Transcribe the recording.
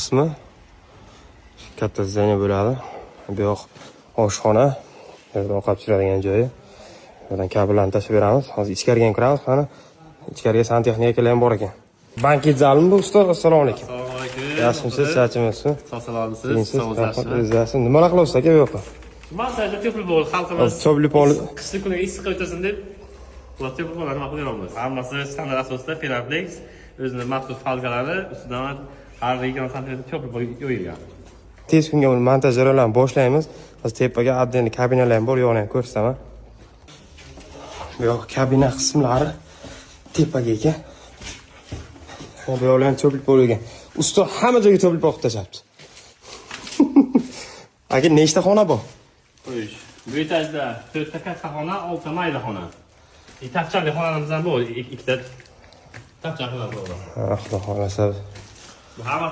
qismi katta zdaniya bo'ladi. Bu yoq oshxona, ovqat pishiradigan joyi. Buradan kabellarni tashlab beramiz. Hozir ichkariga ham kiramiz. Mana ichkariga santexnikalar ham bor ekan. Banket zalmi bu ustoz? Assalomu alaykum. Assalomu alaykum. Yaxshimisiz, charchamaysiz? Sog' O'zasiz nimalar qilyapsiz aka bu yoqda? Masajda tepli bo'l xalqimiz. Tepli bo'l. Qishli kuniga issiq o'tasin deb ular tepli bo'llarni nima qilyapmiz? Hammasi standart asosida Pinaplex o'zining maxsus falgalari ustidan har 2 santimetr tepli bo'l yo'yilgan. Tez kunga uni montaj jarayonlarini boshlaymiz. Hozir tepaga отдельный kabinalar ham bor, yo'qni ham ko'rsataman. Bu yoq kabina qismlari tepaga ekan. Bu yoqlar ham tepli bo'lgan. Usta hamma joyga tepli qo'yib tashlabdi. Aka nechta xona bor? Qo'yish. Bu etajda 4 ta katta xona, 6 ta mayda xona. Tafchali xonalarimiz ham bor, 2 ta tafchali xona bor. Xudo xolasa. Bu hamma